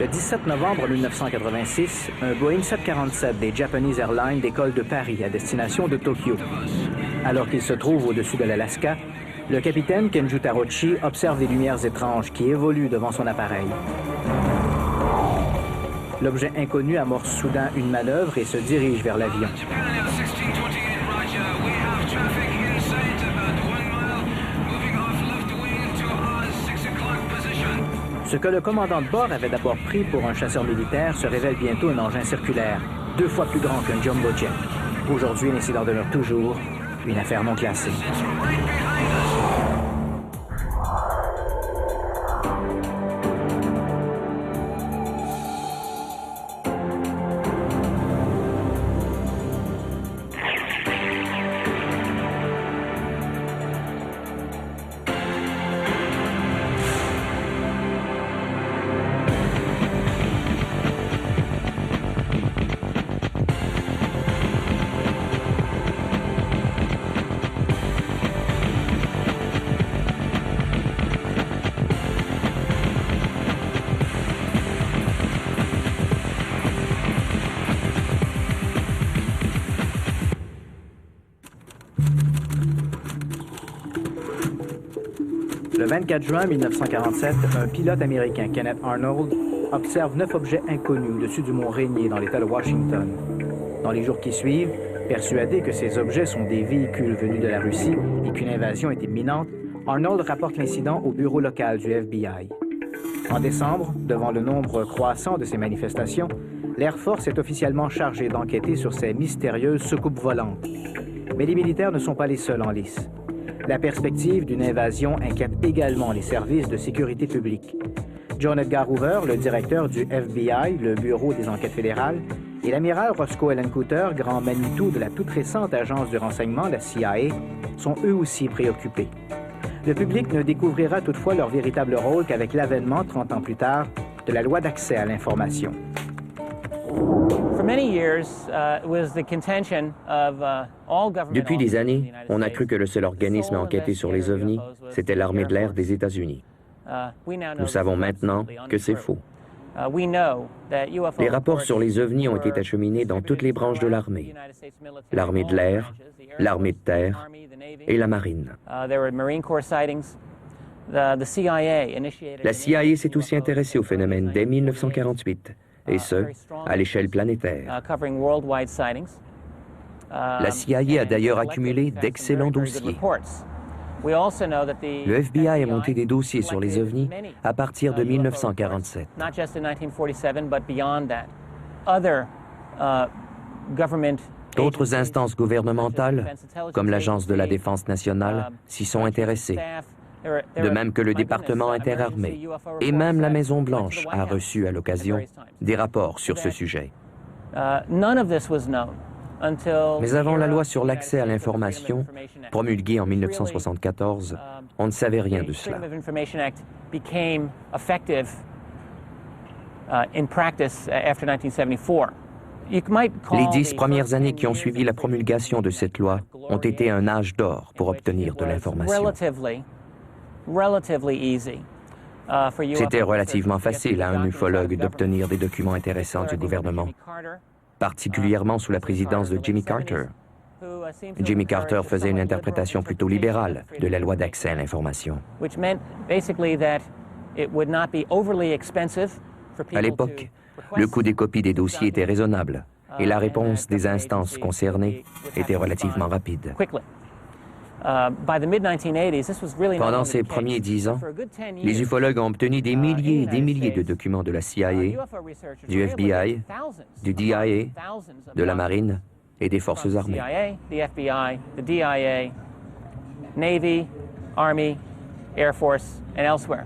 Le 17 novembre 1986, un Boeing 747 des Japanese Airlines décolle de Paris à destination de Tokyo. Alors qu'il se trouve au-dessus de l'Alaska, le capitaine Kenju Tarochi observe des lumières étranges qui évoluent devant son appareil. L'objet inconnu amorce soudain une manœuvre et se dirige vers l'avion. Ce que le commandant de bord avait d'abord pris pour un chasseur militaire se révèle bientôt un engin circulaire, 2 fois plus grand qu'un jumbo jet. Aujourd'hui, l'incident demeure toujours une affaire non classée. Le 24 juin 1947, un pilote américain, Kenneth Arnold, observe 9 objets inconnus au-dessus du mont Rainier dans l'État de Washington. Dans les jours qui suivent, persuadé que ces objets sont des véhicules venus de la Russie et qu'une invasion est imminente, Arnold rapporte l'incident au bureau local du FBI. En décembre, devant le nombre croissant de ces manifestations, l'Air Force est officiellement chargé d'enquêter sur ces mystérieuses soucoupes volantes. Mais les militaires ne sont pas les seuls en lice. La perspective d'une invasion inquiète également les services de sécurité publique. John Edgar Hoover, le directeur du FBI, le Bureau des enquêtes fédérales, et l'amiral Roscoe Allen Cooter, grand Manitou de la toute récente agence du renseignement, la CIA, sont eux aussi préoccupés. Le public ne découvrira toutefois leur véritable rôle qu'avec l'avènement, 30 ans plus tard, de la loi d'accès à l'information. Depuis des années, on a cru que le seul organisme à enquêter sur les ovnis, c'était l'armée de l'air des États-Unis. Nous savons maintenant que c'est faux. Les rapports sur les ovnis ont été acheminés dans toutes les branches de l'armée. L'armée de l'air, l'armée de terre et la marine. La CIA s'est aussi intéressée au phénomène dès 1948. Et ce, à l'échelle planétaire. La CIA a d'ailleurs accumulé d'excellents dossiers. Le FBI a monté des dossiers sur les ovnis à partir de 1947. D'autres instances gouvernementales, comme l'Agence de la Défense nationale, s'y sont intéressées. De même que le département interarmé et même la Maison-Blanche a reçu à l'occasion des rapports sur ce sujet. Mais avant la loi sur l'accès à l'information, promulguée en 1974, on ne savait rien de cela. Les 10 premières années qui ont suivi la promulgation de cette loi ont été un âge d'or pour obtenir de l'information. C'était relativement facile à un ufologue d'obtenir des documents intéressants du gouvernement, particulièrement sous la présidence de Jimmy Carter. Jimmy Carter faisait une interprétation plutôt libérale de la loi d'accès à l'information. À l'époque, le coût des copies des dossiers était raisonnable et la réponse des instances concernées était relativement rapide. Pendant ces premiers 10 ans, les ufologues ont obtenu des milliers et des milliers de documents de la CIA, du FBI, du DIA, de la Marine et des forces armées. Army, Air Force, and elsewhere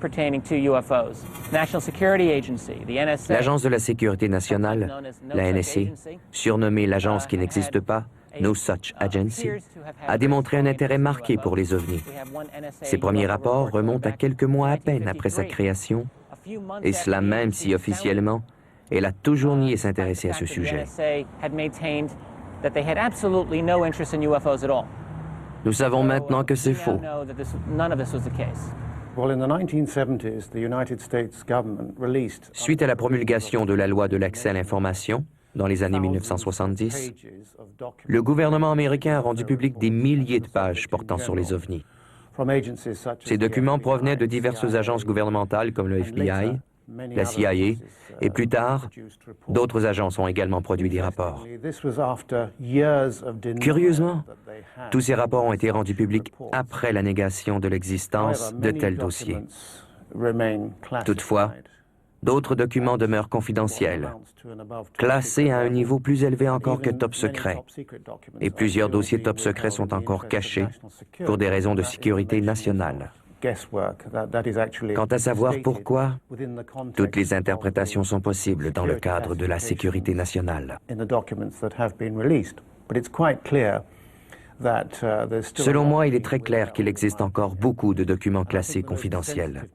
pertaining to UFOs. National Security Agency, the NSA. L'Agence de la sécurité nationale, la NSA, surnommée l'agence qui n'existe pas, No Such Agency, a démontré un intérêt marqué pour les ovnis. Ses premiers rapports remontent à quelques mois à peine après sa création, et cela même si officiellement, elle a toujours nié s'intéresser à ce sujet. Nous savons maintenant que c'est faux. Suite à la promulgation de la loi de l'accès à l'information, dans les années 1970, le gouvernement américain a rendu public des milliers de pages portant sur les ovnis. Ces documents provenaient de diverses agences gouvernementales comme le FBI, la CIA, et plus tard, d'autres agences ont également produit des rapports. Curieusement, tous ces rapports ont été rendus publics après la négation de l'existence de tels dossiers. Toutefois, d'autres documents demeurent confidentiels, classés à un niveau plus élevé encore que top secret, et plusieurs dossiers top secret sont encore cachés pour des raisons de sécurité nationale. Quant à savoir pourquoi, toutes les interprétations sont possibles dans le cadre de la sécurité nationale. Selon moi, il est très clair qu'il existe encore beaucoup de documents classés confidentiels.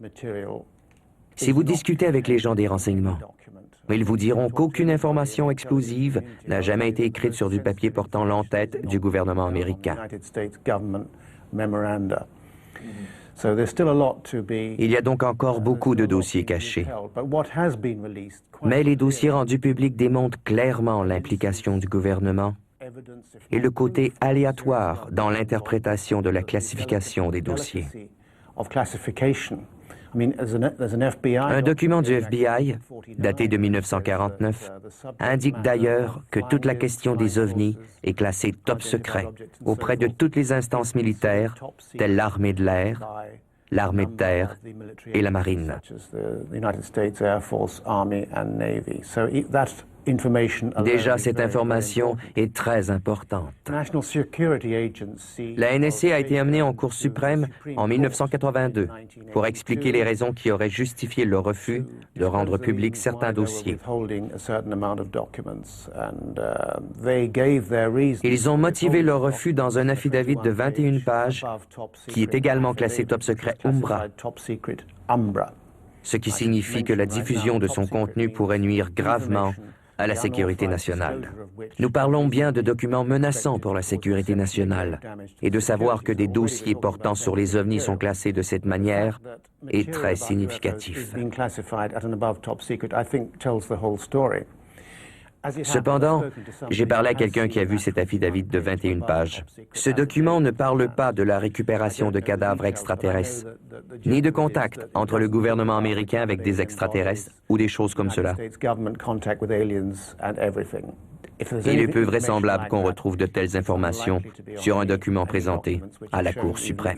Si vous discutez avec les gens des renseignements, ils vous diront qu'aucune information explosive n'a jamais été écrite sur du papier portant l'entête du gouvernement américain. Il y a donc encore beaucoup de dossiers cachés. Mais les dossiers rendus publics démontrent clairement l'implication du gouvernement et le côté aléatoire dans l'interprétation de la classification des dossiers. Un document du FBI, daté de 1949, indique d'ailleurs que toute la question des ovnis est classée top secret auprès de toutes les instances militaires, telles l'armée de l'air, l'armée de terre et la marine. Déjà, cette information est très importante. La NSA a été amenée en Cour suprême en 1982 pour expliquer les raisons qui auraient justifié le refus de rendre publics certains dossiers. Ils ont motivé leur refus dans un affidavit de 21 pages qui est également classé top secret Umbra, ce qui signifie que la diffusion de son contenu pourrait nuire gravement à la sécurité nationale. Nous parlons bien de documents menaçants pour la sécurité nationale, et de savoir que des dossiers portant sur les ovnis sont classés de cette manière est très significatif. Cependant, j'ai parlé à quelqu'un qui a vu cet affidavit de 21 pages. Ce document ne parle pas de la récupération de cadavres extraterrestres, ni de contact entre le gouvernement américain avec des extraterrestres ou des choses comme cela. Il est peu vraisemblable qu'on retrouve de telles informations sur un document présenté à la Cour suprême.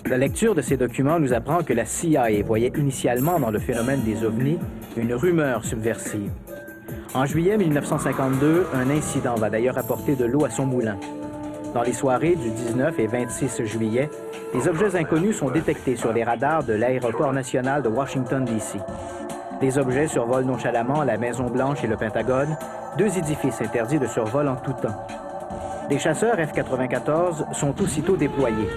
La lecture de ces documents nous apprend que la CIA voyait initialement dans le phénomène des ovnis une rumeur subversive. En juillet 1952, un incident va d'ailleurs apporter de l'eau à son moulin. Dans les soirées du 19 et 26 juillet, des objets inconnus sont détectés sur les radars de l'aéroport national de Washington, D.C. Les objets survolent nonchalamment la Maison-Blanche et le Pentagone, deux édifices interdits de survol en tout temps. Des chasseurs F-94 sont aussitôt déployés.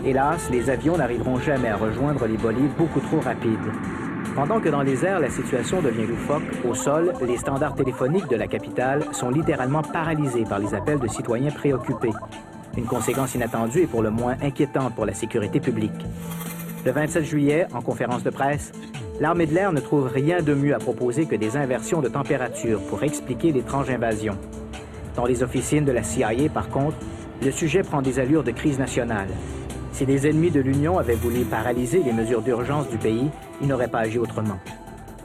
Hélas, les avions n'arriveront jamais à rejoindre les bolides beaucoup trop rapides. Pendant que dans les airs, la situation devient loufoque, au sol, les standards téléphoniques de la capitale sont littéralement paralysés par les appels de citoyens préoccupés. Une conséquence inattendue et pour le moins inquiétante pour la sécurité publique. Le 27 juillet, en conférence de presse, l'armée de l'air ne trouve rien de mieux à proposer que des inversions de température pour expliquer l'étrange invasion. Dans les officines de la CIA, par contre, le sujet prend des allures de crise nationale. Si les ennemis de l'Union avaient voulu paralyser les mesures d'urgence du pays, ils n'auraient pas agi autrement.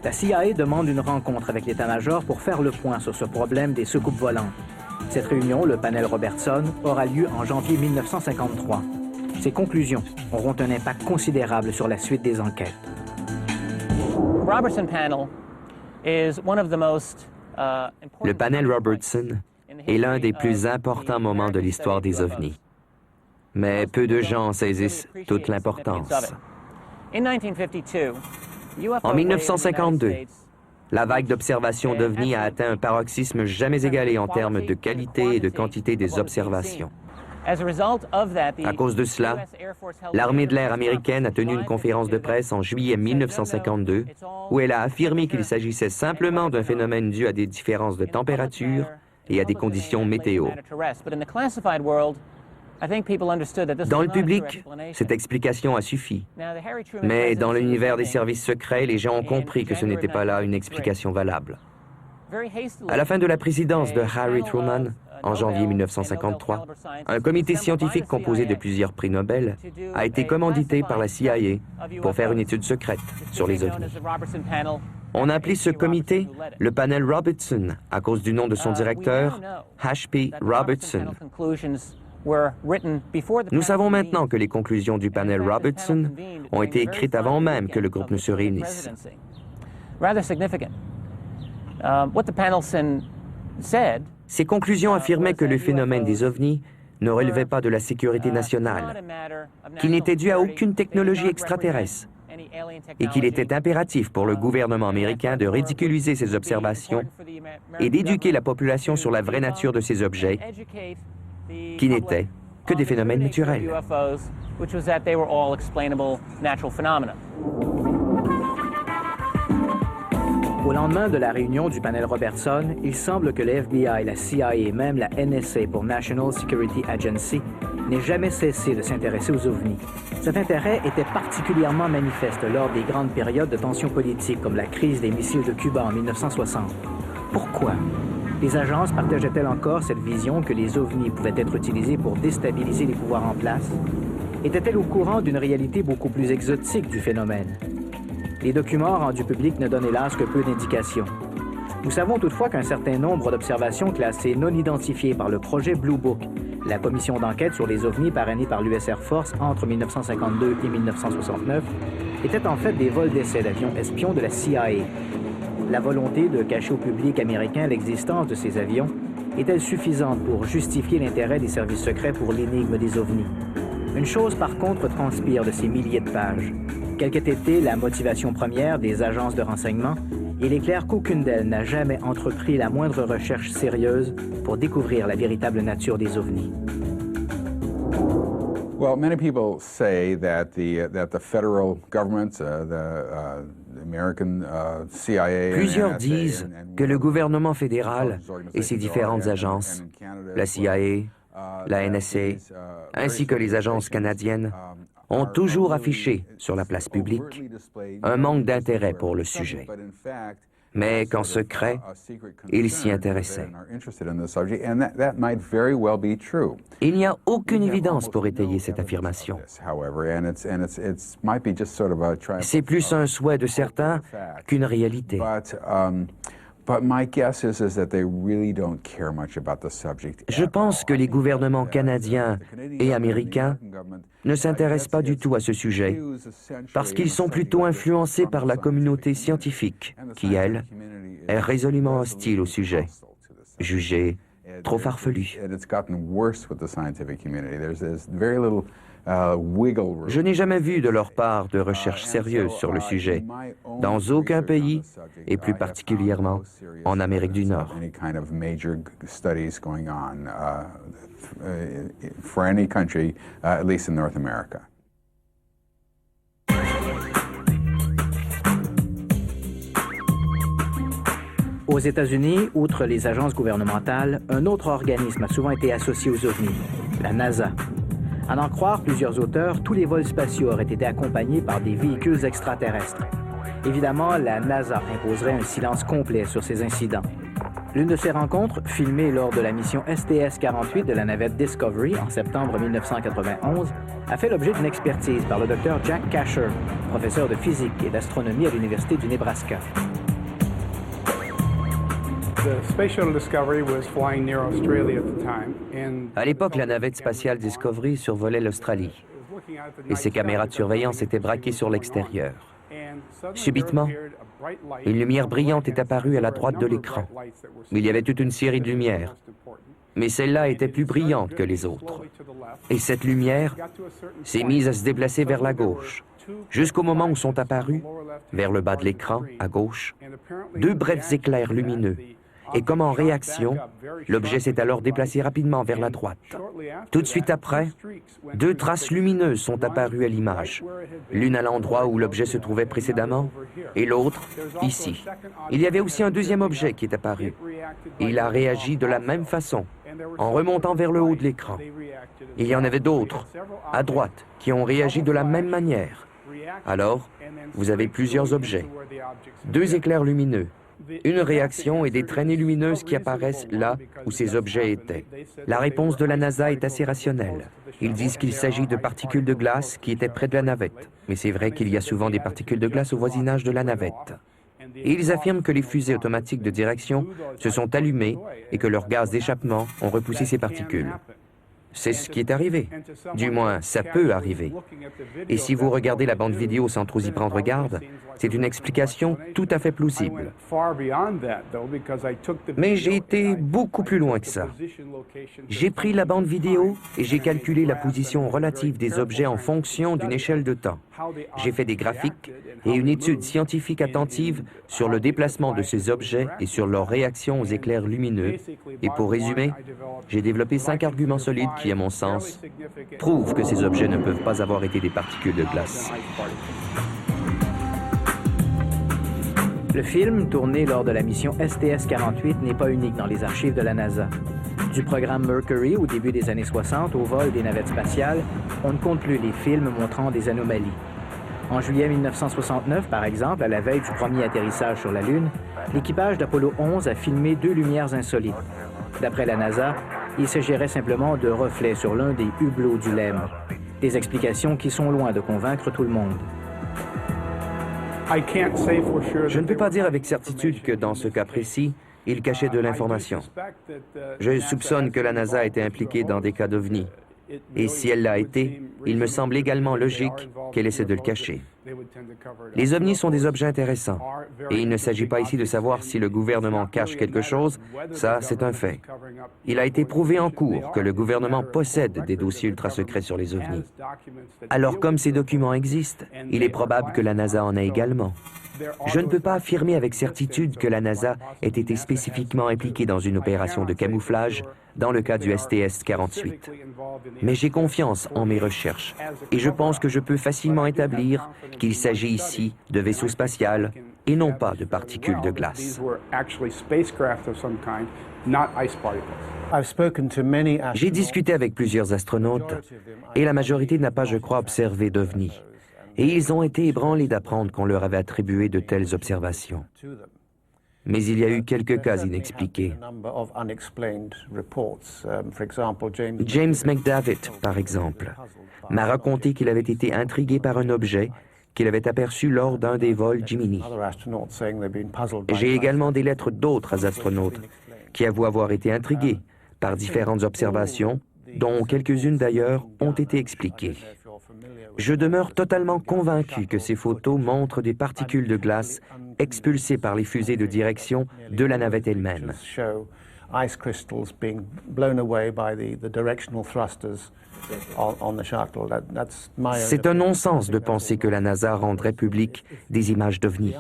La CIA demande une rencontre avec l'état-major pour faire le point sur ce problème des soucoupes volantes. Cette réunion, le panel Robertson, aura lieu en janvier 1953. Ces conclusions auront un impact considérable sur la suite des enquêtes. Le panel Robertson est l'un des plus importants moments de l'histoire des ovnis. Mais peu de gens saisissent toute l'importance. En 1952, la vague d'observation d'ovnis a atteint un paroxysme jamais égalé en termes de qualité et de quantité des observations. À cause de cela, l'armée de l'air américaine a tenu une conférence de presse en juillet 1952 où elle a affirmé qu'il s'agissait simplement d'un phénomène dû à des différences de température et à des conditions météo. Dans le public, cette explication a suffi. Mais dans l'univers des services secrets, les gens ont compris que ce n'était pas là une explication valable. À la fin de la présidence de Harry Truman, en janvier 1953, un comité scientifique composé de plusieurs prix Nobel a été commandité par la CIA pour faire une étude secrète sur les ovnis. On a appelé ce comité le panel Robertson à cause du nom de son directeur, H.P. Robertson. Nous savons maintenant que les conclusions du panel Robertson ont été écrites avant même que le groupe ne se réunisse. Ces conclusions affirmaient que le phénomène des ovnis ne relevait pas de la sécurité nationale, qu'il n'était dû à aucune technologie extraterrestre et qu'il était impératif pour le gouvernement américain de ridiculiser ces observations et d'éduquer la population sur la vraie nature de ces objets qui n'étaient que des phénomènes naturels. Au lendemain de la réunion du panel Robertson, il semble que le FBI, la CIA et même la NSA pour National Security Agency n'aient jamais cessé de s'intéresser aux ovnis. Cet intérêt était particulièrement manifeste lors des grandes périodes de tensions politiques comme la crise des missiles de Cuba en 1960. Pourquoi? Les agences partageaient-elles encore cette vision que les ovnis pouvaient être utilisés pour déstabiliser les pouvoirs en place? Étaient-elles au courant d'une réalité beaucoup plus exotique du phénomène? Les documents rendus publics ne donnent hélas que peu d'indications. Nous savons toutefois qu'un certain nombre d'observations classées non identifiées par le projet Blue Book, la commission d'enquête sur les ovnis parrainée par l'US Air Force entre 1952 et 1969, étaient en fait des vols d'essai d'avions espions de la CIA. La volonté de cacher au public américain l'existence de ces avions est-elle suffisante pour justifier l'intérêt des services secrets pour l'énigme des ovnis? Une chose par contre transpire de ces milliers de pages. Quelle qu'ait été la motivation première des agences de renseignement, il est clair qu'aucune d'elles n'a jamais entrepris la moindre recherche sérieuse pour découvrir la véritable nature des ovnis. Well, many people say that the federal government, Plusieurs disent que le gouvernement fédéral et ses différentes agences, la CIA, la NSA, ainsi que les agences canadiennes, ont toujours affiché sur la place publique un manque d'intérêt pour le sujet. Mais qu'en secret, ils s'y intéressaient. Il n'y a aucune évidence pour étayer cette affirmation. C'est plus un souhait de certains qu'une réalité. Je pense que les gouvernements canadiens et américains ne s'intéressent pas du tout à ce sujet parce qu'ils sont plutôt influencés par la communauté scientifique qui, elle, est résolument hostile au sujet, jugée trop farfelue. Je n'ai jamais vu de leur part de recherche sérieuse sur le sujet, dans aucun pays, et plus particulièrement en Amérique du Nord. Aux États-Unis, outre les agences gouvernementales, un autre organisme a souvent été associé aux ovnis, la NASA. À n'en croire plusieurs auteurs, tous les vols spatiaux auraient été accompagnés par des véhicules extraterrestres. Évidemment, la NASA imposerait un silence complet sur ces incidents. L'une de ces rencontres, filmée lors de la mission STS-48 de la navette Discovery en septembre 1991, a fait l'objet d'une expertise par le Dr Jack Kasher, professeur de physique et d'astronomie à l'Université du Nebraska. À l'époque, la navette spatiale Discovery survolait l'Australie et ses caméras de surveillance étaient braquées sur l'extérieur. Subitement, une lumière brillante est apparue à la droite de l'écran. Il y avait toute une série de lumières, mais celle-là était plus brillante que les autres. Et cette lumière s'est mise à se déplacer vers la gauche, jusqu'au moment où sont apparus, vers le bas de l'écran, à gauche, deux brefs éclairs lumineux et comme en réaction, l'objet s'est alors déplacé rapidement vers la droite. Tout de suite après, 2 traces lumineuses sont apparues à l'image, l'une à l'endroit où l'objet se trouvait précédemment et l'autre ici. Il y avait aussi un deuxième objet qui est apparu. Il a réagi de la même façon, en remontant vers le haut de l'écran. Il y en avait d'autres, à droite, qui ont réagi de la même manière. Alors, vous avez plusieurs objets, 2 éclairs lumineux, une réaction et des traînées lumineuses qui apparaissent là où ces objets étaient. La réponse de la NASA est assez rationnelle. Ils disent qu'il s'agit de particules de glace qui étaient près de la navette. Mais c'est vrai qu'il y a souvent des particules de glace au voisinage de la navette. Et ils affirment que les fusées automatiques de direction se sont allumées et que leurs gaz d'échappement ont repoussé ces particules. C'est ce qui est arrivé. Du moins, ça peut arriver. Et si vous regardez la bande vidéo sans trop y prendre garde, c'est une explication tout à fait plausible. Mais j'ai été beaucoup plus loin que ça. J'ai pris la bande vidéo et j'ai calculé la position relative des objets en fonction d'une échelle de temps. J'ai fait des graphiques et une étude scientifique attentive sur le déplacement de ces objets et sur leur réaction aux éclairs lumineux. Et pour résumer, j'ai développé 5 arguments solides qui, à mon sens, prouvent que ces objets ne peuvent pas avoir été des particules de glace. Le film, tourné lors de la mission STS-48, n'est pas unique dans les archives de la NASA. Du programme Mercury au début des années 60 au vol des navettes spatiales, on ne compte plus les films montrant des anomalies. En juillet 1969, par exemple, à la veille du premier atterrissage sur la Lune, l'équipage d'Apollo 11 a filmé 2 lumières insolites. D'après la NASA, il s'agirait simplement de reflets sur l'un des hublots du LEM. Des explications qui sont loin de convaincre tout le monde. Je ne peux pas dire avec certitude que dans ce cas précis, il cachait de l'information. Je soupçonne que la NASA a été impliquée dans des cas d'OVNI. Et si elle l'a été, il me semble également logique qu'elle essaie de le cacher. Les ovnis sont des objets intéressants, et il ne s'agit pas ici de savoir si le gouvernement cache quelque chose, ça c'est un fait. Il a été prouvé en cours que le gouvernement possède des dossiers ultra-secrets sur les ovnis. Alors comme ces documents existent, il est probable que la NASA en a également. Je ne peux pas affirmer avec certitude que la NASA ait été spécifiquement impliquée dans une opération de camouflage dans le cas du STS-48. Mais j'ai confiance en mes recherches et je pense que je peux facilement établir qu'il s'agit ici de vaisseaux spatials et non pas de particules de glace. J'ai discuté avec plusieurs astronautes et la majorité n'a pas, je crois, observé d'OVNI. Et ils ont été ébranlés d'apprendre qu'on leur avait attribué de telles observations. Mais il y a eu quelques cas inexpliqués. James McDavitt, par exemple, m'a raconté qu'il avait été intrigué par un objet qu'il avait aperçu lors d'un des vols Gemini. J'ai également des lettres d'autres astronautes qui avouent avoir été intrigués par différentes observations, dont quelques-unes d'ailleurs ont été expliquées. Je demeure totalement convaincu que ces photos montrent des particules de glace expulsées par les fusées de direction de la navette elle-même. C'est un non-sens de penser que la NASA rendrait public des images d'OVNI.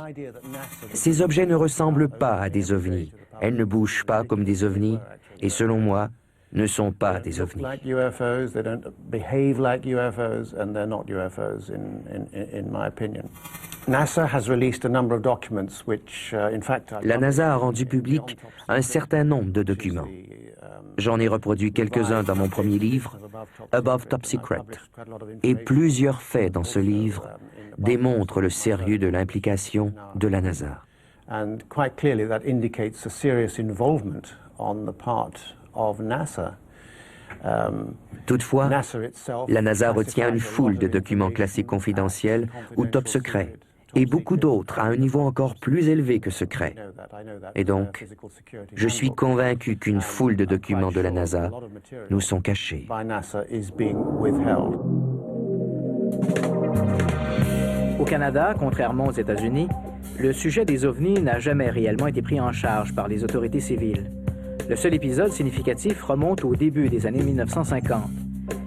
Ces objets ne ressemblent pas à des OVNI. Elles ne bougent pas comme des OVNI et, selon moi, ne sont pas des ovnis. La NASA a rendu public un certain nombre de documents. J'en ai reproduit quelques-uns dans mon premier livre, Above Top Secret, et plusieurs faits dans ce livre démontrent le sérieux de l'implication de la NASA. Toutefois, la NASA retient une foule de documents classés confidentiels ou top secrets, et beaucoup d'autres à un niveau encore plus élevé que secret. Et donc, je suis convaincu qu'une foule de documents de la NASA nous sont cachés. Au Canada, contrairement aux États-Unis, le sujet des ovnis n'a jamais réellement été pris en charge par les autorités civiles. Le seul épisode significatif remonte au début des années 1950.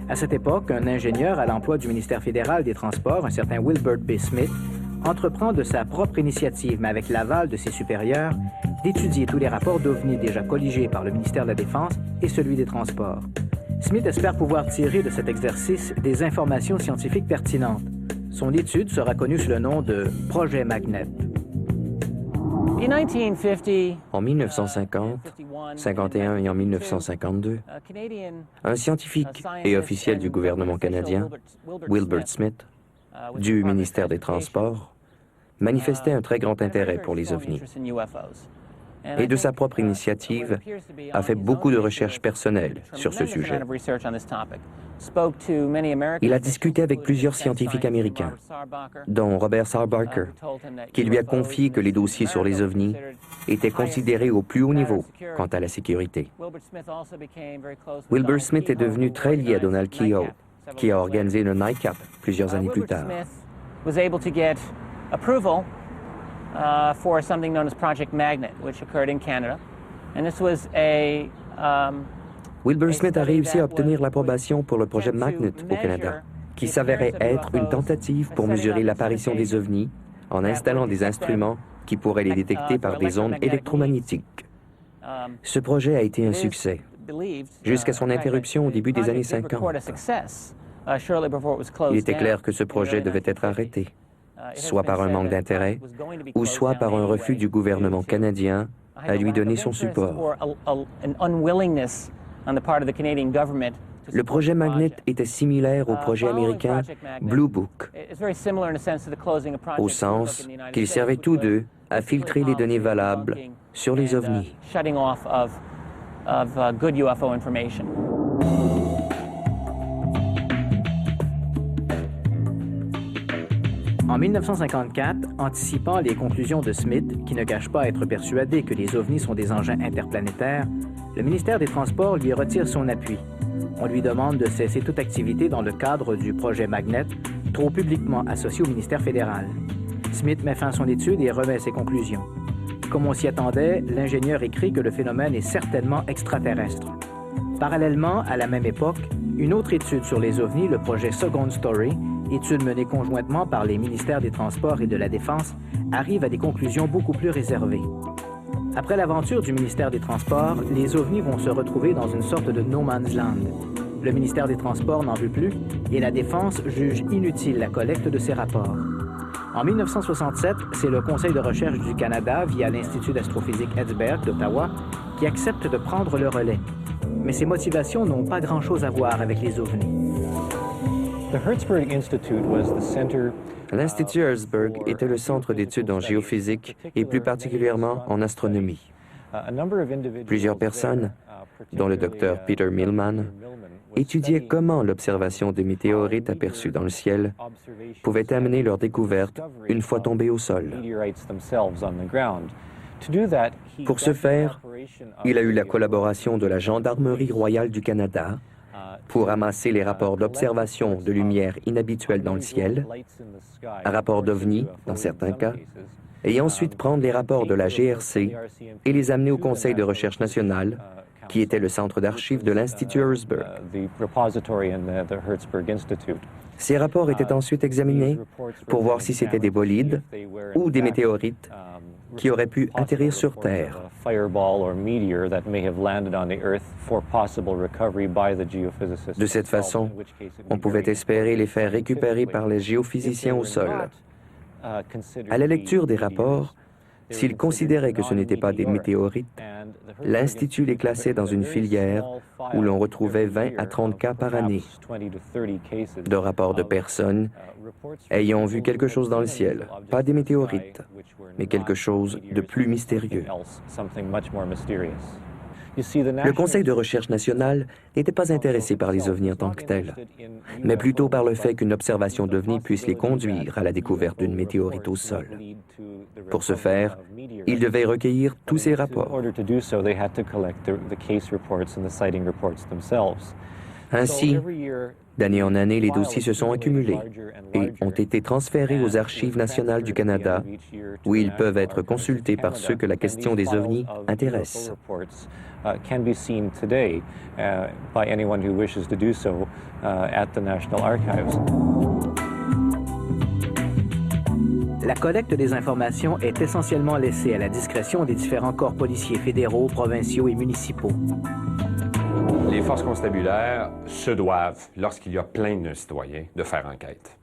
À cette époque, un ingénieur à l'emploi du ministère fédéral des Transports, un certain Wilbert B. Smith, entreprend de sa propre initiative, mais avec l'aval de ses supérieurs, d'étudier tous les rapports d'OVNI déjà colligés par le ministère de la Défense et celui des Transports. Smith espère pouvoir tirer de cet exercice des informations scientifiques pertinentes. Son étude sera connue sous le nom de Projet Magnet. En 1950, 51 et en 1952, un scientifique et officiel du gouvernement canadien, Wilbert Smith, du ministère des Transports, manifestait un très grand intérêt pour les ovnis. Et de sa propre initiative, a fait beaucoup de recherches personnelles sur ce sujet. Il a discuté avec plusieurs scientifiques américains, dont Robert Sarbacher, qui lui a confié que les dossiers sur les ovnis étaient considérés au plus haut niveau quant à la sécurité. Wilbur Smith est devenu très lié à Donald Keough, qui a organisé le NICAP plusieurs années plus tard. For something known as Project Magnet, which occurred in Canada. And this was Wilbur Smith a réussi à obtenir l'approbation pour le projet Magnet au Canada, qui s'avérait être une tentative pour mesurer l'apparition des ovnis en installant des instruments qui pourraient les détecter par des ondes électromagnétiques. Ce projet a été un succès, jusqu'à son interruption au début des années 50. Il était clair que ce projet devait être arrêté, soit par un manque d'intérêt, ou soit par un refus du gouvernement canadien à lui donner son support. Le projet Magnet était similaire au projet américain Blue Book, au sens qu'ils servaient tous deux à filtrer les données valables sur les ovnis. En 1954, anticipant les conclusions de Smith, qui ne cache pas être persuadé que les ovnis sont des engins interplanétaires, le ministère des Transports lui retire son appui. On lui demande de cesser toute activité dans le cadre du projet Magnet, trop publiquement associé au ministère fédéral. Smith met fin à son étude et remet ses conclusions. Comme on s'y attendait, l'ingénieur écrit que le phénomène est certainement extraterrestre. Parallèlement, à la même époque, une autre étude sur les ovnis, le projet Second Story, étude menée conjointement par les ministères des Transports et de la Défense, arrive à des conclusions beaucoup plus réservées. Après l'aventure du ministère des Transports, les ovnis vont se retrouver dans une sorte de no man's land. Le ministère des Transports n'en veut plus et la Défense juge inutile la collecte de ces rapports. En 1967, c'est le Conseil de recherche du Canada, via l'Institut d'astrophysique Herzberg d'Ottawa, qui accepte de prendre le relais. Mais ses motivations n'ont pas grand-chose à voir avec les ovnis. L'Institut Herzberg était le centre d'études en géophysique et plus particulièrement en astronomie. Plusieurs personnes, dont le docteur Peter Millman, étudiaient comment l'observation de météorites aperçus dans le ciel pouvait amener leur découverte une fois tombés au sol. Pour ce faire, il a eu la collaboration de la Gendarmerie royale du Canada pour amasser les rapports d'observation de lumière inhabituelle dans le ciel, un rapport d'OVNI dans certains cas, et ensuite prendre les rapports de la GRC et les amener au Conseil de recherche nationale, qui était le centre d'archives de l'Institut Herzberg. Ces rapports étaient ensuite examinés pour voir si c'était des bolides ou des météorites qui auraient pu atterrir sur Terre. De cette façon, on pouvait espérer les faire récupérer par les géophysiciens au sol. À la lecture des rapports, s'ils considéraient que ce n'étaient pas des météorites, l'Institut les classait dans une filière où l'on retrouvait 20 à 30 cas par année de rapports de personnes ayant vu quelque chose dans le ciel, pas des météorites, mais quelque chose de plus mystérieux. Le Conseil de recherche national n'était pas intéressé par les ovnis en tant que tels, mais plutôt par le fait qu'une observation d'ovnis puisse les conduire à la découverte d'une météorite au sol. Pour ce faire, ils devaient recueillir tous ces rapports. Ainsi, d'année en année, les dossiers se sont accumulés et ont été transférés aux Archives nationales du Canada, où ils peuvent être consultés par ceux que la question des ovnis intéresse. Can be seen today by anyone who wishes to do so at the National Archives. la collecte des informations est essentiellement laissée à la discrétion des différents corps policiers fédéraux, provinciaux et municipaux. Les forces constabulaires se doivent, lorsqu'il y a plainte d'un citoyen, de faire enquête.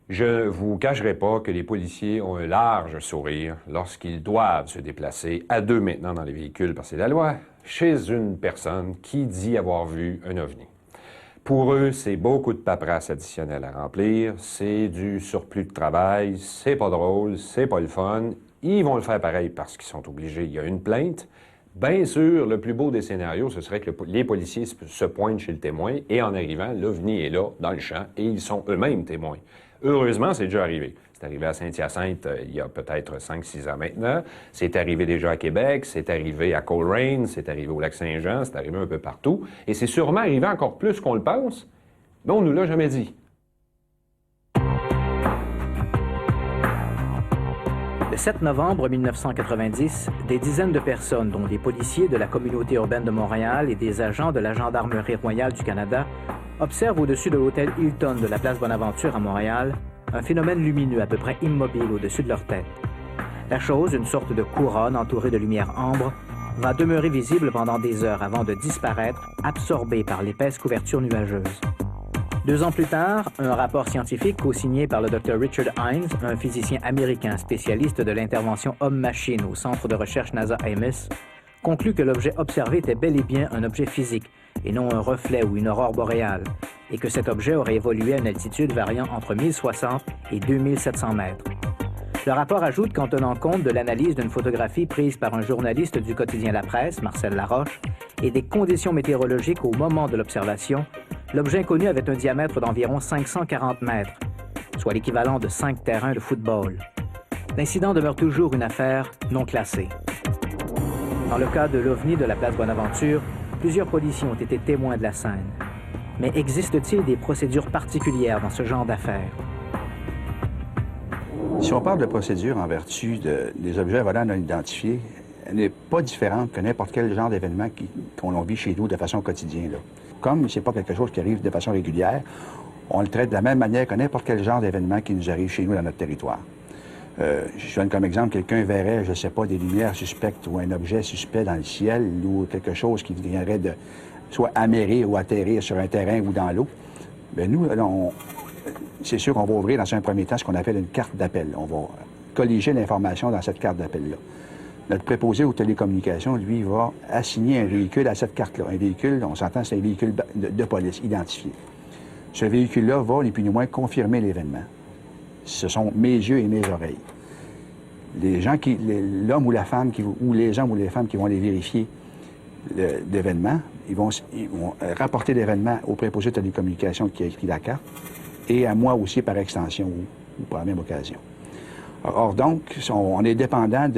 Je ne vous cacherai pas que les policiers ont un large sourire lorsqu'ils doivent se déplacer, à deux maintenant dans les véhicules, parce que c'est la loi, chez une personne qui dit avoir vu un ovni. Pour eux, c'est beaucoup de paperasse additionnelle à remplir, c'est du surplus de travail, c'est pas drôle, c'est pas le fun. Ils vont le faire pareil parce qu'ils sont obligés. Il y a une plainte. Bien sûr, le plus beau des scénarios, ce serait que les policiers se pointent chez le témoin et en arrivant, l'OVNI est là, dans le champ, et ils sont eux-mêmes témoins. Heureusement, c'est déjà arrivé. C'est arrivé à Saint-Hyacinthe il y a peut-être 5-6 ans maintenant. C'est arrivé déjà à Québec, c'est arrivé à Coleraine, c'est arrivé au Lac-Saint-Jean, c'est arrivé un peu partout. Et c'est sûrement arrivé encore plus qu'on le pense, mais on ne nous l'a jamais dit. Le 7 novembre 1990, des dizaines de personnes, dont des policiers de la communauté urbaine de Montréal et des agents de la Gendarmerie royale du Canada, observent au-dessus de l'hôtel Hilton de la place Bonaventure à Montréal un phénomène lumineux à peu près immobile au-dessus de leur tête. La chose, une sorte de couronne entourée de lumière ambre, va demeurer visible pendant des heures avant de disparaître, absorbée par l'épaisse couverture nuageuse. 2 ans plus tard, un rapport scientifique co-signé par le Dr Richard Hines, un physicien américain spécialiste de l'intervention homme-machine au centre de recherche NASA Ames, conclut que l'objet observé était bel et bien un objet physique et non un reflet ou une aurore boréale, et que cet objet aurait évolué à une altitude variant entre 1060 et 2700 mètres. Le rapport ajoute qu'en tenant compte de l'analyse d'une photographie prise par un journaliste du quotidien La Presse, Marcel Laroche, et des conditions météorologiques au moment de l'observation, l'objet inconnu avait un diamètre d'environ 540 mètres, soit l'équivalent de 5 terrains de football. L'incident demeure toujours une affaire non classée. Dans le cas de l'OVNI de la place Bonaventure, plusieurs policiers ont été témoins de la scène. Mais existe-t-il des procédures particulières dans ce genre d'affaires? Si on parle de procédure en vertu des objets volants non identifiés, elle n'est pas différente que n'importe quel genre d'événement qu'on vit chez nous de façon quotidienne. Là. Comme ce n'est pas quelque chose qui arrive de façon régulière, on le traite de la même manière que n'importe quel genre d'événement qui nous arrive chez nous dans notre territoire. Je donne comme exemple, quelqu'un verrait, je ne sais pas, des lumières suspectes ou un objet suspect dans le ciel ou quelque chose qui viendrait de soit amérer ou atterrir sur un terrain ou dans l'eau. Bien, nous, c'est sûr qu'on va ouvrir dans un premier temps ce qu'on appelle une carte d'appel. On va colliger l'information dans cette carte d'appel-là. Notre préposé aux télécommunications, lui, va assigner un véhicule à cette carte-là. Un véhicule, on s'entend, c'est un véhicule de police identifié. Ce véhicule-là va, ni plus ni moins, confirmer l'événement. Ce sont mes yeux et mes oreilles. L'homme ou la femme, ou les hommes ou les femmes qui vont aller vérifier l'événement, ils vont rapporter l'événement au préposé de télécommunications qui a écrit la carte, et à moi aussi par extension ou par la même occasion. Or donc, on est dépendant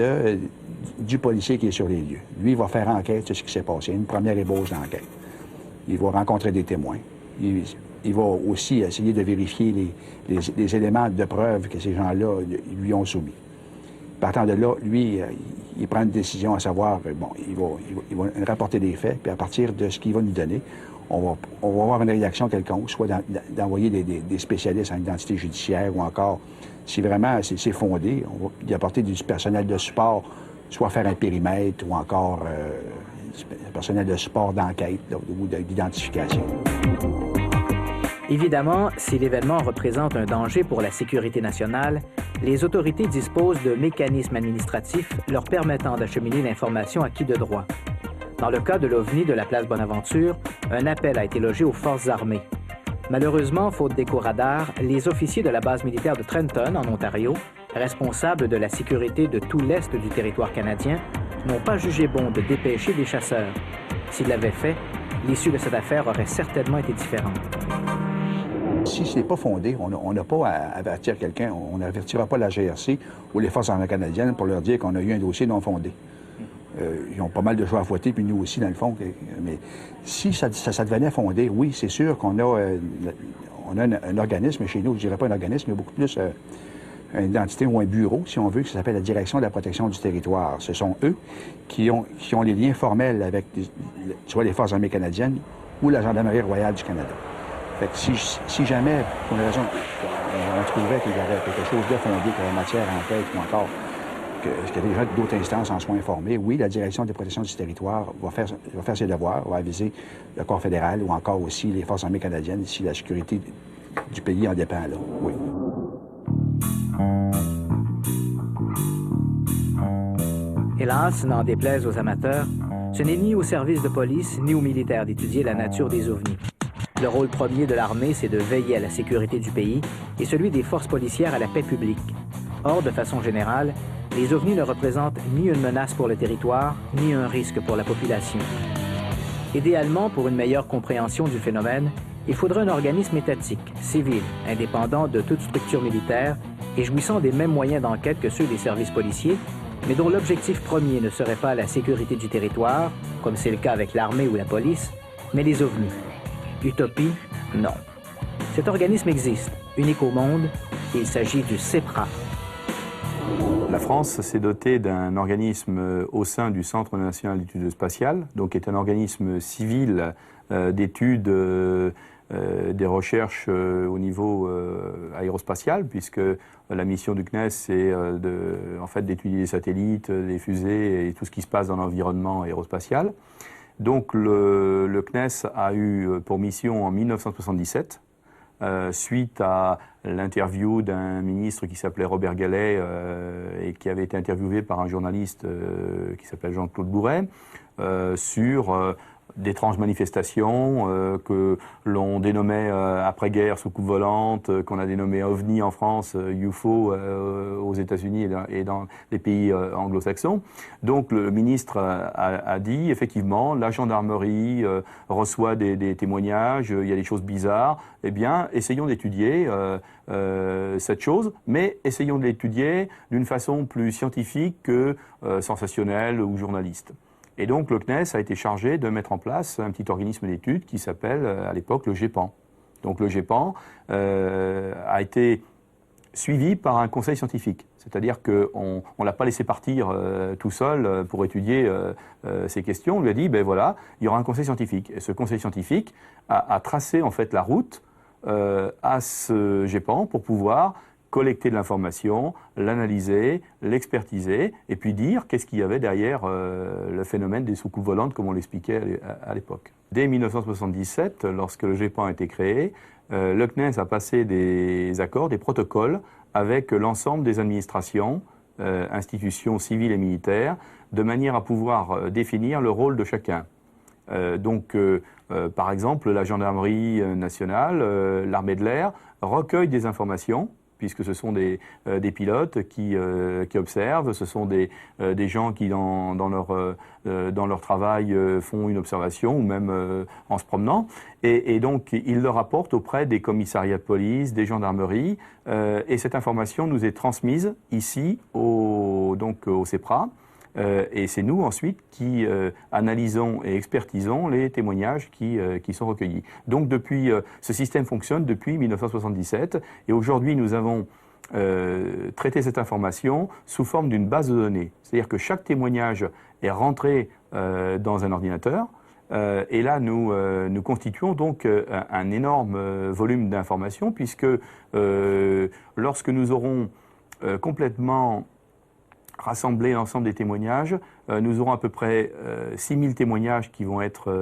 du policier qui est sur les lieux. Lui, il va faire enquête sur ce qui s'est passé, une première ébauche d'enquête. Il va rencontrer des témoins. Il va aussi essayer de vérifier les éléments de preuve que ces gens-là lui ont soumis. Partant de là, lui, il prend une décision à savoir, bon, il va rapporter des faits, puis à partir de ce qu'il va nous donner, on va avoir une réaction quelconque, soit d'envoyer des spécialistes en identité judiciaire ou encore, si vraiment c'est fondé, on va y apporter du personnel de support, soit faire un périmètre ou encore du personnel de support d'enquête ou d'identification. Évidemment, si l'événement représente un danger pour la sécurité nationale, les autorités disposent de mécanismes administratifs leur permettant d'acheminer l'information à qui de droit. Dans le cas de l'OVNI de la place Bonaventure, un appel a été logé aux forces armées. Malheureusement, faute d'écho-radar, les officiers de la base militaire de Trenton, en Ontario, responsables de la sécurité de tout l'est du territoire canadien, n'ont pas jugé bon de dépêcher des chasseurs. S'ils l'avaient fait, l'issue de cette affaire aurait certainement été différente. Si ce n'est pas fondé, on n'a pas à avertir quelqu'un, on n'avertira pas la GRC ou les forces armées canadiennes pour leur dire qu'on a eu un dossier non fondé. Ils ont pas mal de choix à fouetter, puis nous aussi, dans le fond. Mais si ça devenait fondé, oui, c'est sûr qu'on a, un organisme chez nous, je ne dirais pas un organisme, mais beaucoup plus une identité ou un bureau, si on veut, qui s'appelle la Direction de la protection du territoire. Ce sont eux qui ont les liens formels avec soit les forces armées canadiennes ou la Gendarmerie royale du Canada. Fait que si jamais, pour une raison, on trouvait qu'il y avait quelque chose de fondé, qu'il y avait matière en tête ou encore qu'il y avait déjà d'autres instances en soient informées, oui, la Direction des protections du territoire va faire ses devoirs, va aviser le corps fédéral ou encore aussi les Forces armées canadiennes si la sécurité du pays en dépend, là, oui. Hélas, n'en déplaise aux amateurs, ce n'est ni aux services de police ni aux militaires d'étudier la nature des ovnis. Le rôle premier de l'armée, c'est de veiller à la sécurité du pays et celui des forces policières à la paix publique. Or, de façon générale, les ovnis ne représentent ni une menace pour le territoire, ni un risque pour la population. Idéalement, pour une meilleure compréhension du phénomène, il faudrait un organisme étatique, civil, indépendant de toute structure militaire et jouissant des mêmes moyens d'enquête que ceux des services policiers, mais dont l'objectif premier ne serait pas la sécurité du territoire, comme c'est le cas avec l'armée ou la police, mais les ovnis. Utopie? Non. Cet organisme existe, unique au monde, et il s'agit du CEPRA. La France s'est dotée d'un organisme au sein du Centre national d'études spatiales, donc qui est un organisme civil d'études des recherches au niveau aérospatial, puisque la mission du CNES, c'est en fait d'étudier les satellites, les fusées et tout ce qui se passe dans l'environnement aérospatial. Donc le CNES a eu pour mission en 1977, suite à l'interview d'un ministre qui s'appelait Robert Gallet et qui avait été interviewé par un journaliste qui s'appelle Jean-Claude Bourret sur d'étranges manifestations que l'on dénommait après-guerre soucoupe volante, qu'on a dénommé OVNI en France, UFO aux États-Unis et dans les pays anglo-saxons. Donc le ministre a dit effectivement la gendarmerie reçoit des témoignages, il y a des choses bizarres. Eh bien, essayons d'étudier cette chose, mais essayons de l'étudier d'une façon plus scientifique que sensationnelle ou journaliste. Et donc le CNES a été chargé de mettre en place un petit organisme d'études qui s'appelle à l'époque le GEPAN. Donc le GEPAN a été suivi par un conseil scientifique. C'est-à-dire qu'on ne l'a pas laissé partir tout seul pour étudier ces questions. On lui a dit, ben voilà, il y aura un conseil scientifique. Et ce conseil scientifique a tracé en fait la route à ce GEPAN pour pouvoir collecter de l'information, l'analyser, l'expertiser, et puis dire qu'est-ce qu'il y avait derrière le phénomène des soucoupes volantes, comme on l'expliquait à l'époque. Dès 1977, lorsque le GEPAN a été créé, le CNES a passé des accords, des protocoles avec l'ensemble des administrations, institutions civiles et militaires, de manière à pouvoir définir le rôle de chacun. Par exemple, la gendarmerie nationale, l'armée de l'air, recueille des informations, puisque ce sont des pilotes qui observent, ce sont des gens qui, dans leur travail, font une observation, ou même en se promenant. Et donc, ils le rapportent auprès des commissariats de police, des gendarmeries, et cette information nous est transmise ici, au CEPRA. Et c'est nous ensuite qui analysons et expertisons les témoignages qui sont recueillis. Donc ce système fonctionne depuis 1977 et aujourd'hui nous avons traité cette information sous forme d'une base de données. C'est-à-dire que chaque témoignage est rentré dans un ordinateur et là nous constituons donc un énorme volume d'informations puisque lorsque nous aurons complètement rassembler l'ensemble des témoignages. Nous aurons à peu près 6000 témoignages qui vont être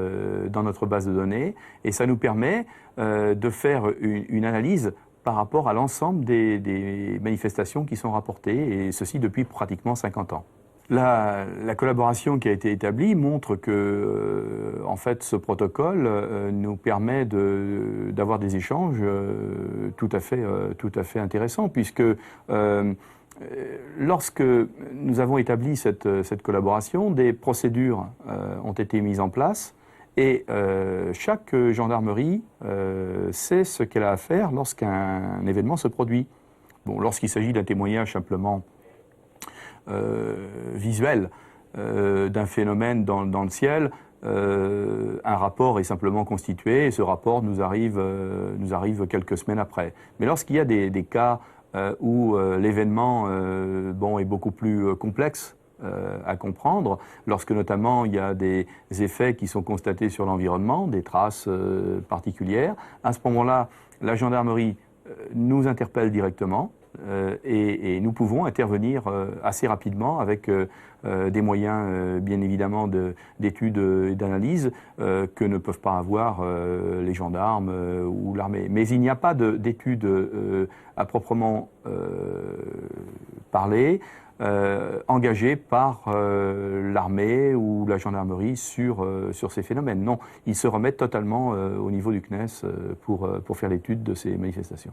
dans notre base de données et ça nous permet de faire une analyse par rapport à l'ensemble des manifestations qui sont rapportées et ceci depuis pratiquement 50 ans. La collaboration qui a été établie montre que en fait, ce protocole nous permet d'avoir des échanges tout à fait intéressants puisque lorsque nous avons établi cette collaboration, des procédures ont été mises en place et chaque gendarmerie sait ce qu'elle a à faire lorsqu'un événement se produit. Bon, lorsqu'il s'agit d'un témoignage simplement visuel d'un phénomène dans le ciel, un rapport est simplement constitué et ce rapport nous arrive quelques semaines après. Mais lorsqu'il y a des cas où l'événement est beaucoup plus complexe, à comprendre, lorsque notamment il y a des effets qui sont constatés sur l'environnement, des traces particulières. À ce moment-là, la gendarmerie nous interpelle directement et nous pouvons intervenir assez rapidement avec des moyens, bien évidemment, d'études et d'analyse que ne peuvent pas avoir les gendarmes ou l'armée. Mais il n'y a pas d'études à proprement parler engagées par l'armée ou la gendarmerie sur ces phénomènes. Non, ils se remettent totalement au niveau du CNES pour faire l'étude de ces manifestations.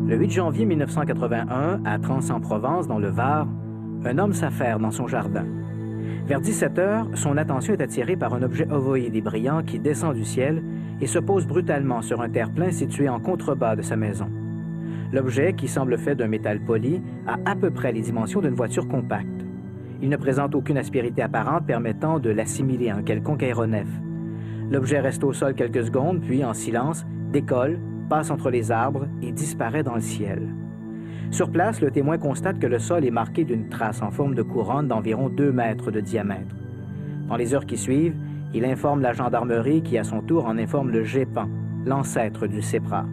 Le 8 janvier 1981, à Trans-en-Provence, dans le Var, un homme s'affaire dans son jardin. Vers 17 heures, son attention est attirée par un objet ovoïde et brillant qui descend du ciel et se pose brutalement sur un terre-plein situé en contrebas de sa maison. L'objet, qui semble fait d'un métal poli, a à peu près les dimensions d'une voiture compacte. Il ne présente aucune aspérité apparente permettant de l'assimiler à un quelconque aéronef. L'objet reste au sol quelques secondes, puis, en silence, décolle, passe entre les arbres et disparaît dans le ciel. Sur place, le témoin constate que le sol est marqué d'une trace en forme de couronne d'environ 2 mètres de diamètre. Dans les heures qui suivent, il informe la gendarmerie qui, à son tour, en informe le GEPAN, l'ancêtre du CEPRA.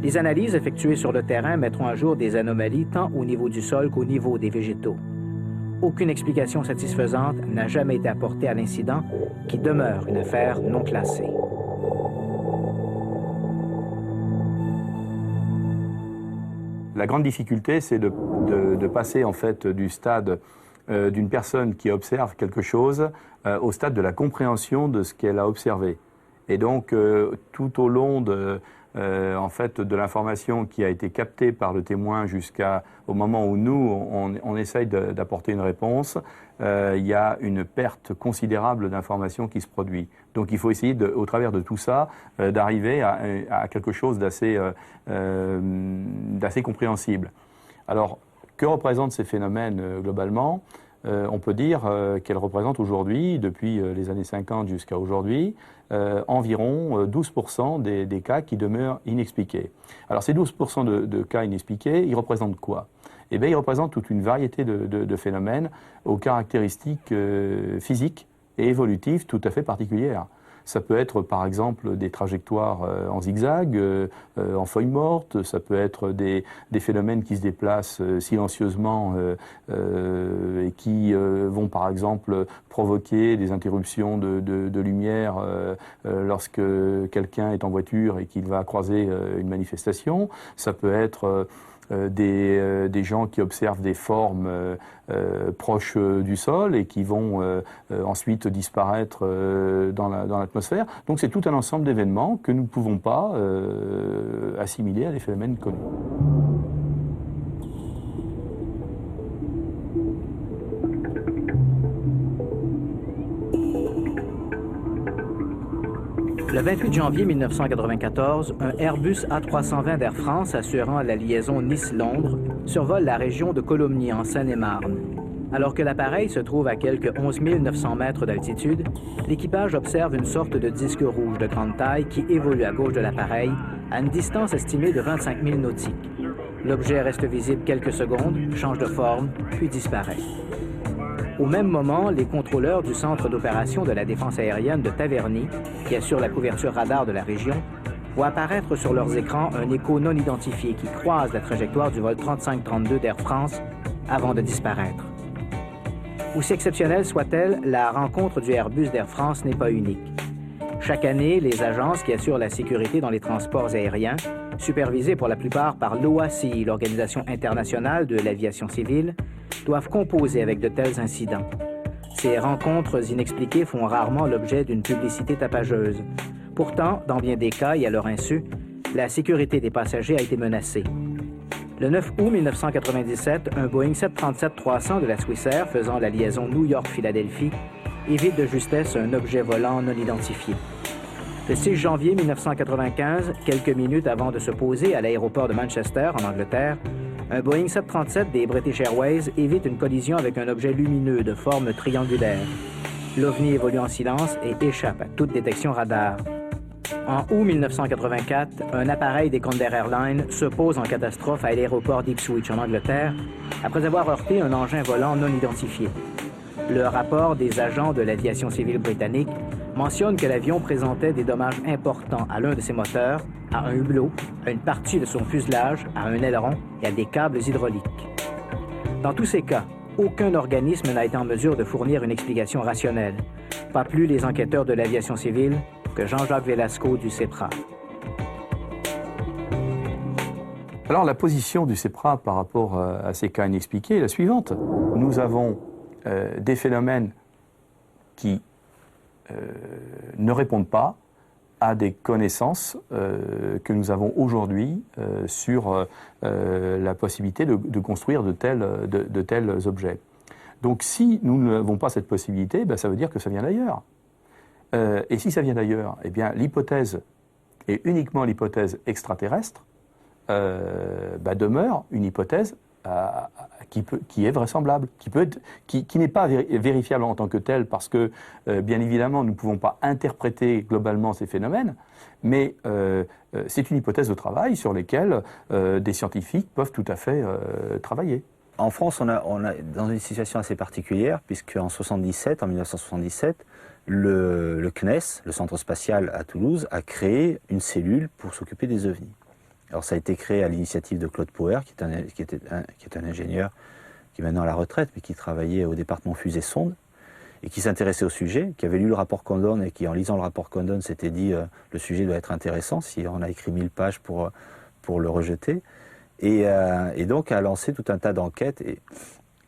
Les analyses effectuées sur le terrain mettront à jour des anomalies tant au niveau du sol qu'au niveau des végétaux. Aucune explication satisfaisante n'a jamais été apportée à l'incident, qui demeure une affaire non classée. La grande difficulté, c'est de passer en fait du stade d'une personne qui observe quelque chose au stade de la compréhension de ce qu'elle a observé. Et donc, tout au long en fait, de l'information qui a été captée par le témoin jusqu'au moment où nous, on essaye d'apporter une réponse, il y a une perte considérable d'informations qui se produit. Donc il faut essayer, au travers de tout ça, d'arriver à quelque chose d'assez compréhensible. Alors, que représentent ces phénomènes globalement ? On peut dire qu'elles représentent aujourd'hui, depuis les années 50 jusqu'à aujourd'hui, environ 12% des cas qui demeurent inexpliqués. Alors ces 12% de cas inexpliqués, ils représentent quoi ? Eh bien, ils représentent toute une variété de phénomènes aux caractéristiques physiques et évolutives tout à fait particulières. Ça peut être, par exemple, des trajectoires en zigzag, en feuilles mortes. Ça peut être des phénomènes qui se déplacent silencieusement et qui vont, par exemple, provoquer des interruptions de lumière lorsque quelqu'un est en voiture et qu'il va croiser une manifestation. Ça peut être des gens qui observent des formes proches du sol et qui vont ensuite disparaître dans l'atmosphère. Donc c'est tout un ensemble d'événements que nous ne pouvons pas assimiler à des phénomènes connus. Le 28 janvier 1994, un Airbus A320 d'Air France assurant la liaison Nice-Londres survole la région de Colomny en Seine-et-Marne. Alors que l'appareil se trouve à quelques 11 900 mètres d'altitude, l'équipage observe une sorte de disque rouge de grande taille qui évolue à gauche de l'appareil à une distance estimée de 25 000 nautiques. L'objet reste visible quelques secondes, change de forme, puis disparaît. Au même moment, les contrôleurs du centre d'opération de la défense aérienne de Taverny, qui assure la couverture radar de la région, voient apparaître sur leurs écrans un écho non identifié qui croise la trajectoire du vol 3532 d'Air France avant de disparaître. Aussi exceptionnelle soit-elle, la rencontre du Airbus d'Air France n'est pas unique. Chaque année, les agences qui assurent la sécurité dans les transports aériens, supervisées pour la plupart par l'OACI, l'Organisation internationale de l'aviation civile, doivent composer avec de tels incidents. Ces rencontres inexpliquées font rarement l'objet d'une publicité tapageuse. Pourtant, dans bien des cas et à leur insu, la sécurité des passagers a été menacée. Le 9 août 1997, un Boeing 737-300 de la Swissair faisant la liaison New York-Philadelphie évite de justesse un objet volant non identifié. Le 6 janvier 1995, quelques minutes avant de se poser à l'aéroport de Manchester, en Angleterre, un Boeing 737 des British Airways évite une collision avec un objet lumineux de forme triangulaire. L'OVNI évolue en silence et échappe à toute détection radar. En août 1984, un appareil des Convair Airlines se pose en catastrophe à l'aéroport d'Ipswich, en Angleterre, après avoir heurté un engin volant non identifié. Le rapport des agents de l'aviation civile britannique mentionne que l'avion présentait des dommages importants à l'un de ses moteurs, à un hublot, à une partie de son fuselage, à un aileron et à des câbles hydrauliques. Dans tous ces cas, aucun organisme n'a été en mesure de fournir une explication rationnelle, pas plus les enquêteurs de l'aviation civile que Jean-Jacques Velasco du CEPRA. Alors la position du CEPRA par rapport à ces cas inexpliqués est la suivante. Nous avons des phénomènes qui ne répondent pas à des connaissances que nous avons aujourd'hui sur la possibilité de construire de tels objets. Donc si nous n'avons pas cette possibilité, ben, ça veut dire que ça vient d'ailleurs. Et si ça vient d'ailleurs, eh bien l'hypothèse, et uniquement l'hypothèse extraterrestre, demeure une hypothèse qui est vraisemblable, qui n'est pas vérifiable en tant que telle, parce que, bien évidemment, nous ne pouvons pas interpréter globalement ces phénomènes, mais c'est une hypothèse de travail sur laquelle des scientifiques peuvent tout à fait travailler. En France, on est dans une situation assez particulière, puisqu'en 1977, le CNES, le Centre spatial à Toulouse, a créé une cellule pour s'occuper des ovnis. Alors ça a été créé à l'initiative de Claude Poher, qui est un ingénieur qui est maintenant à la retraite, mais qui travaillait au département fusée-sonde, et qui s'intéressait au sujet, qui avait lu le rapport Condon, et qui, en lisant le rapport Condon, s'était dit le sujet doit être intéressant, si on a écrit 1000 pages pour le rejeter, et donc a lancé tout un tas d'enquêtes,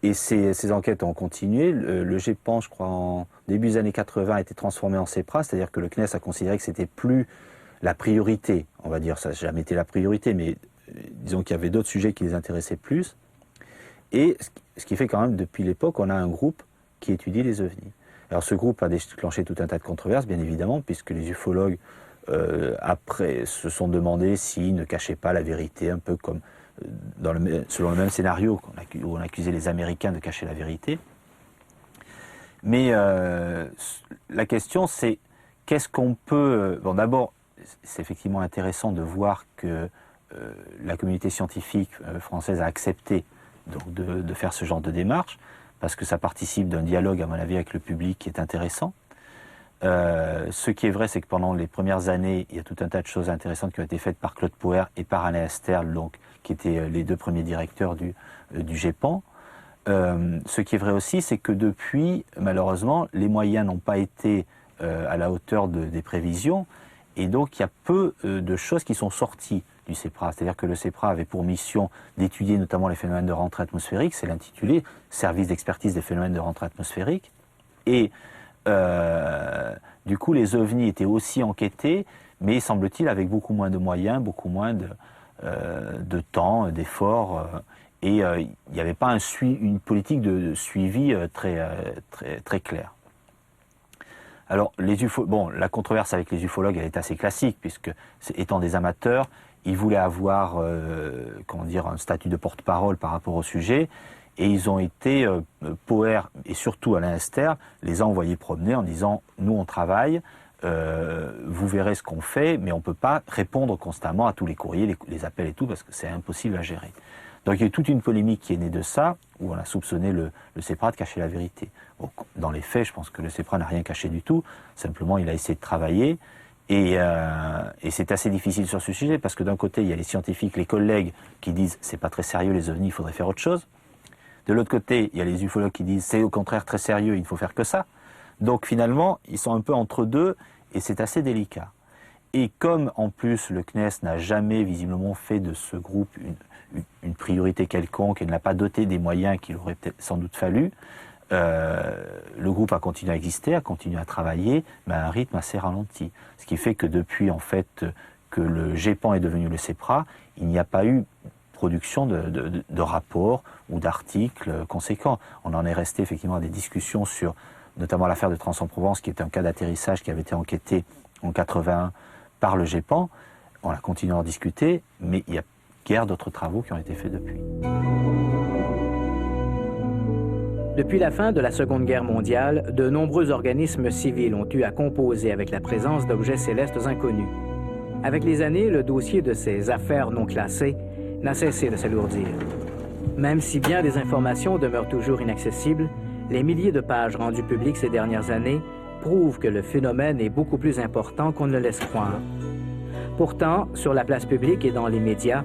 et ces enquêtes ont continué. Le GEPAN, je crois, en début des années 80, a été transformé en CEPRA, c'est-à-dire que le CNES a considéré que c'était plus la priorité, on va dire, ça n'a jamais été la priorité, mais disons qu'il y avait d'autres sujets qui les intéressaient plus. Et ce qui fait quand même, depuis l'époque, on a un groupe qui étudie les ovnis. Alors ce groupe a déclenché tout un tas de controverses, bien évidemment, puisque les ufologues, après, se sont demandé s'ils ne cachaient pas la vérité, un peu comme selon le même scénario où on accusait les Américains de cacher la vérité. Mais la question, c'est qu'est-ce qu'on peut... Bon, d'abord, c'est effectivement intéressant de voir que la communauté scientifique française a accepté donc, de faire ce genre de démarche, parce que ça participe d'un dialogue, à mon avis, avec le public qui est intéressant. Ce qui est vrai, c'est que pendant les premières années, il y a tout un tas de choses intéressantes qui ont été faites par Claude Poher et par Alain Esterl, donc, qui étaient les deux premiers directeurs du GEPAN. Ce qui est vrai aussi, c'est que depuis, malheureusement, les moyens n'ont pas été à la hauteur des prévisions, et donc il y a peu de choses qui sont sorties du CEPRA. C'est-à-dire que le CEPRA avait pour mission d'étudier notamment les phénomènes de rentrée atmosphérique, c'est l'intitulé, Service d'expertise des phénomènes de rentrée atmosphérique, et du coup les ovnis étaient aussi enquêtés, mais semble-t-il avec beaucoup moins de moyens, beaucoup moins de temps, d'efforts, et il n'y avait pas une politique de suivi très claire. Alors, la controverse avec les ufologues, elle est assez classique, puisque, étant des amateurs, ils voulaient avoir, un statut de porte-parole par rapport au sujet, et ils ont été, Poher et surtout Alain Esterl, les a envoyés promener en disant « Nous, on travaille, vous verrez ce qu'on fait, mais on ne peut pas répondre constamment à tous les courriers, les appels et tout, parce que c'est impossible à gérer. » Donc il y a eu toute une polémique qui est née de ça, où on a soupçonné le CEPRA de cacher la vérité. Bon, dans les faits, je pense que le CEPRA n'a rien caché du tout, simplement il a essayé de travailler, et c'est assez difficile sur ce sujet, parce que d'un côté, il y a les scientifiques, les collègues qui disent « c'est pas très sérieux les ovnis, il faudrait faire autre chose ». De l'autre côté, il y a les ufologues qui disent « c'est au contraire très sérieux, il ne faut faire que ça ». Donc finalement, ils sont un peu entre deux, et c'est assez délicat. Et comme en plus le CNES n'a jamais visiblement fait de ce groupe une priorité quelconque et ne l'a pas doté des moyens qu'il aurait sans doute fallu, le groupe a continué à exister, a continué à travailler, mais à un rythme assez ralenti. Ce qui fait que depuis en fait que le GEPAN est devenu le CEPRA, il n'y a pas eu production de rapports ou d'articles conséquents. On en est resté effectivement à des discussions sur notamment l'affaire de Trans-en-Provence, qui est un cas d'atterrissage qui avait été enquêté en 81 par le GEPAN. On a continué à en discuter, mais il y a guère d'autres travaux qui ont été faits depuis. Depuis la fin de la Seconde Guerre mondiale, de nombreux organismes civils ont eu à composer avec la présence d'objets célestes inconnus. Avec les années, le dossier de ces affaires non classées n'a cessé de s'alourdir. Même si bien des informations demeurent toujours inaccessibles, les milliers de pages rendues publiques ces dernières années prouvent que le phénomène est beaucoup plus important qu'on ne le laisse croire. Pourtant, sur la place publique et dans les médias,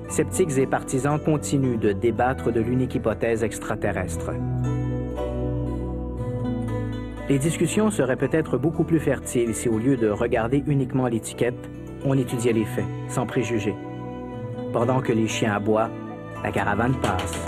sceptiques et partisans continuent de débattre de l'unique hypothèse extraterrestre. Les discussions seraient peut-être beaucoup plus fertiles si, au lieu de regarder uniquement l'étiquette, on étudiait les faits, sans préjugés. Pendant que les chiens aboient, la caravane passe.